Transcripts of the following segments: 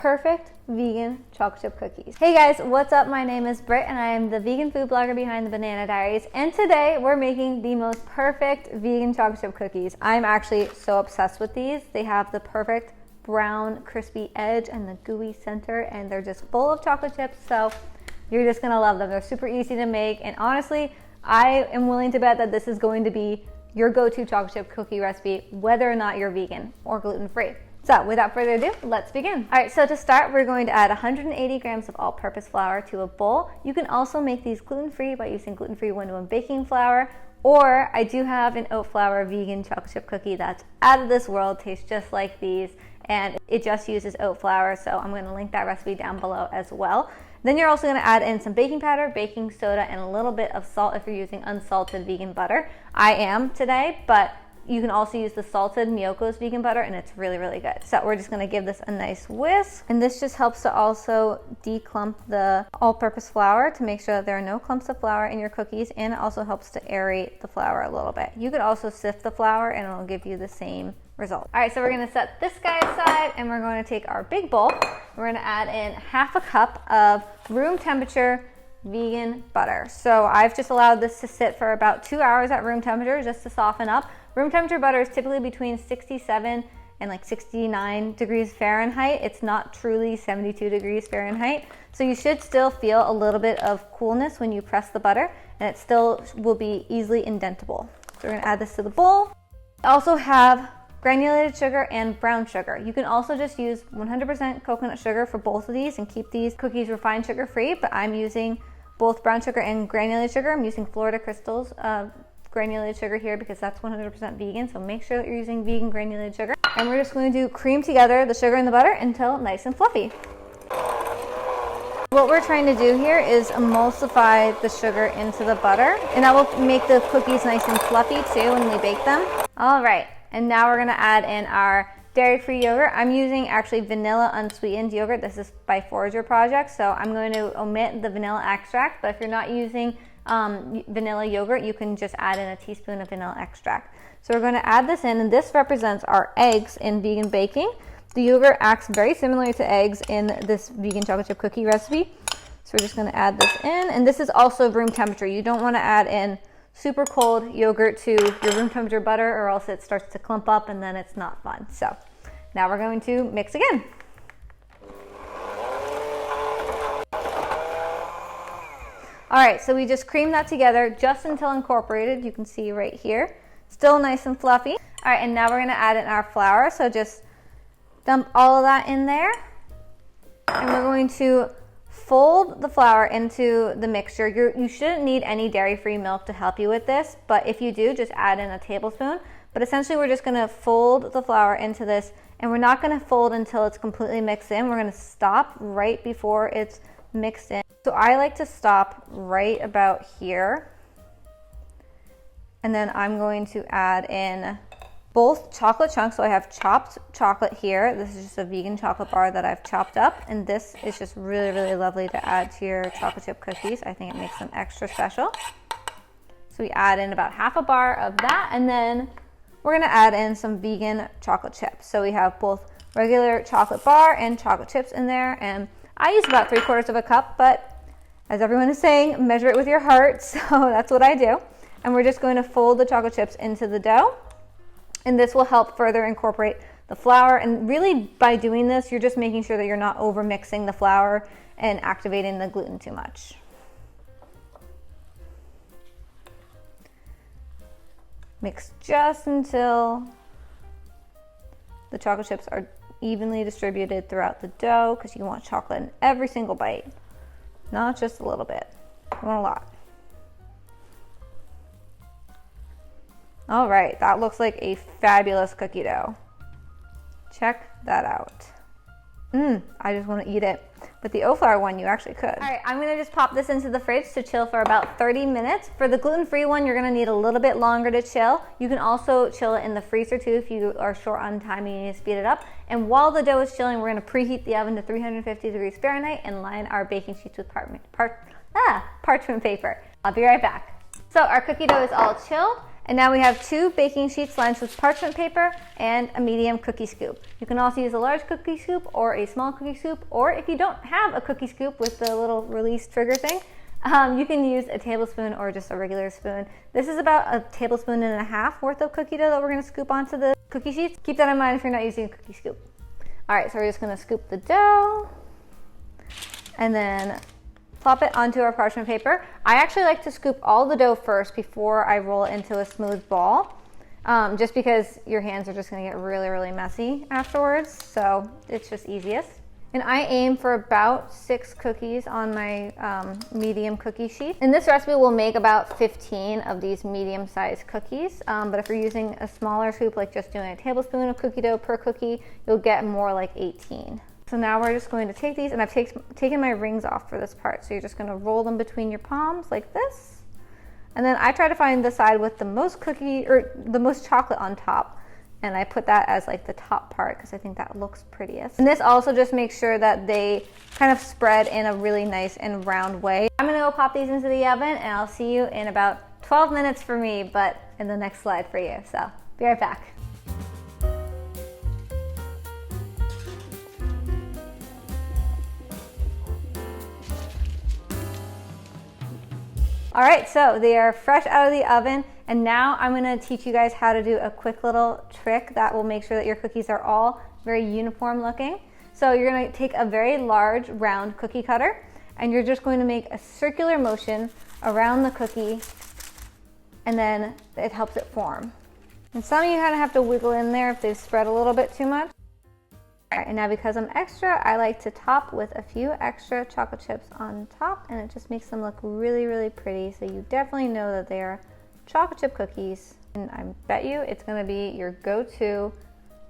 perfect vegan chocolate chip cookies. Hey guys, what's up? My name is Britt and I am the vegan food blogger behind the Banana Diaries, and today we're making the most perfect vegan chocolate chip cookies. I'm actually so obsessed with these. They have the perfect brown crispy edge and the gooey center, and they're just full of chocolate chips, so you're just gonna love them. They're super easy to make, and honestly, I am willing to bet that this is going to be your go-to chocolate chip cookie recipe, whether or not you're vegan or gluten-free. So without further ado, let's begin. All right, so to start, we're going to add 180 grams of all-purpose flour to a bowl. You can also make these gluten-free by using gluten-free 1-to-1 baking flour, or I do have an oat flour vegan chocolate chip cookie that's out of this world, tastes just like these, and it just uses oat flour, so I'm gonna link that recipe down below as well. Then you're also gonna add in some baking powder, baking soda, and a little bit of salt if you're using unsalted vegan butter. I am today, but you can also use the salted Miyoko's vegan butter, and it's really, really good. So we're just gonna give this a nice whisk. And this just helps to also declump the all-purpose flour to make sure that there are no clumps of flour in your cookies, and it also helps to aerate the flour a little bit. You could also sift the flour and it'll give you the same result. All right, so we're gonna set this guy aside, and we're going to take our big bowl. We're gonna add in half a cup of room temperature vegan butter. So I've just allowed this to sit for about 2 hours at room temperature just to soften up. Room temperature butter is typically between 67 and like 69 degrees Fahrenheit. It's not truly 72 degrees Fahrenheit. So you should still feel a little bit of coolness when you press the butter, and it still will be easily indentable. So we're gonna add this to the bowl. I also have granulated sugar and brown sugar. You can also just use 100% coconut sugar for both of these and keep these cookies refined sugar free, but I'm using both brown sugar and granulated sugar. I'm using Florida Crystals granulated sugar here because that's 100% vegan, so make sure that you're using vegan granulated sugar. And we're just going to cream together the sugar and the butter until nice and fluffy. What we're trying to do here is emulsify the sugar into the butter, and that will make the cookies nice and fluffy too when we bake them. All right, and now we're gonna add in our dairy-free yogurt. I'm using actually vanilla unsweetened yogurt. This is by Forager Project, so I'm going to omit the vanilla extract, but if you're not using vanilla yogurt, you can just add in a teaspoon of vanilla extract. So we're going to add this in, and this represents our eggs in vegan baking. The yogurt acts very similar to eggs in this vegan chocolate chip cookie recipe. So we're just going to add this in, and this is also room temperature. You don't want to add in super cold yogurt to your room temperature butter, or else it starts to clump up and then it's not fun. So now we're going to mix again. All right, so we just creamed that together just until incorporated. You can see right here, still nice and fluffy. All right, and now we're gonna add in our flour. So just dump all of that in there. And we're going to fold the flour into the mixture. You shouldn't need any dairy-free milk to help you with this, but if you do, just add in a tablespoon. But essentially, we're just gonna fold the flour into this, and we're not gonna fold until it's completely mixed in. We're gonna stop right before it's mixed in. So I like to stop right about here, and then I'm going to add in both chocolate chunks. So I have chopped chocolate here. This is just a vegan chocolate bar that I've chopped up, and this is just really, really lovely to add to your chocolate chip cookies. I think it makes them extra special. So we add in about half a bar of that, and then we're gonna add in some vegan chocolate chips. So we have both regular chocolate bar and chocolate chips in there, and I use about 3/4 of a cup, but as everyone is saying, measure it with your heart, so that's what I do. And we're just going to fold the chocolate chips into the dough, and this will help further incorporate the flour. And really, by doing this, you're just making sure that you're not over mixing the flour and activating the gluten too much. Mix just until the chocolate chips are evenly distributed throughout the dough, because you want chocolate in every single bite, not just a little bit. You want a lot. All right, that looks like a fabulous cookie dough. Check that out. I just want to eat it. But the oat flour one, you actually could. All right, I'm gonna just pop this into the fridge to chill for about 30 minutes. For the gluten-free one, you're gonna need a little bit longer to chill. You can also chill it in the freezer too if you are short on time and you need to speed it up. And while the dough is chilling, we're gonna preheat the oven to 350 degrees Fahrenheit and line our baking sheets with parchment paper. I'll be right back. So our cookie dough is all chilled, And now we have 2 baking sheets lined with parchment paper and a medium cookie scoop. You can also use a large cookie scoop or a small cookie scoop, or if you don't have a cookie scoop with the little release trigger thing, you can use a tablespoon or just a regular spoon. This is about a tablespoon and a half worth of cookie dough that we're gonna scoop onto the cookie sheets. Keep that in mind if you're not using a cookie scoop. All right, so we're just gonna scoop the dough and then plop it onto our parchment paper. I actually like to scoop all the dough first before I roll it into a smooth ball, just because your hands are just gonna get really, really messy afterwards. So it's just easiest. And I aim for about 6 cookies on my medium cookie sheet. In this recipe, we'll make about 15 of these medium-sized cookies. But if you're using a smaller scoop, like just doing a tablespoon of cookie dough per cookie, you'll get more like 18. So now we're just going to take these, and I've taken my rings off for this part. So you're just gonna roll them between your palms like this. And then I try to find the side with the most cookie, or the most chocolate on top. And I put that as like the top part because I think that looks prettiest. And this also just makes sure that they kind of spread in a really nice and round way. I'm gonna go pop these into the oven, and I'll see you in about 12 minutes for me, but in the next slide for you. So be right back. All right, so they are fresh out of the oven, and now I'm gonna teach you guys how to do a quick little trick that will make sure that your cookies are all very uniform looking. So you're gonna take a very large round cookie cutter, and you're just going to make a circular motion around the cookie, and then it helps it form. And some of you kind of have to wiggle in there if they've spread a little bit too much. All right, and now because I'm extra, I like to top with a few extra chocolate chips on top, and it just makes them look really, really pretty. So you definitely know that they are chocolate chip cookies. And I bet you it's gonna be your go-to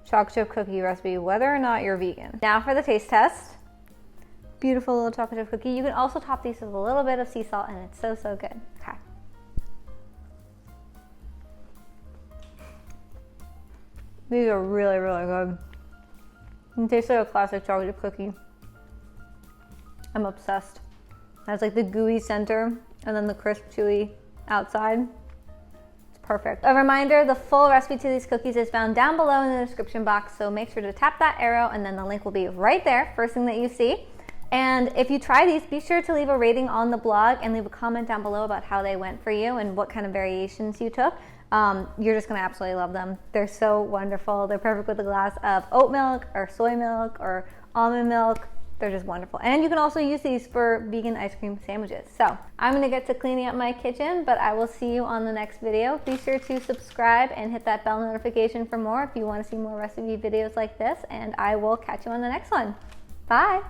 chocolate chip cookie recipe, whether or not you're vegan. Now for the taste test. Beautiful little chocolate chip cookie. You can also top these with a little bit of sea salt, and it's so, so good. Okay. These are really, really good. It tastes like a classic chocolate chip cookie. I'm obsessed. It has like the gooey center and then the crisp, chewy outside. It's perfect. A reminder, the full recipe to these cookies is found down below in the description box, so make sure to tap that arrow and then the link will be right there, first thing that you see. And if you try these, be sure to leave a rating on the blog and leave a comment down below about how they went for you and what kind of variations you took. You're just gonna absolutely love them. They're so wonderful. They're perfect with a glass of oat milk or soy milk or almond milk. They're just wonderful. And you can also use these for vegan ice cream sandwiches. So I'm gonna get to cleaning up my kitchen, but I will see you on the next video. Be sure to subscribe and hit that bell notification for more if you wanna see more recipe videos like this, and I will catch you on the next one. Bye.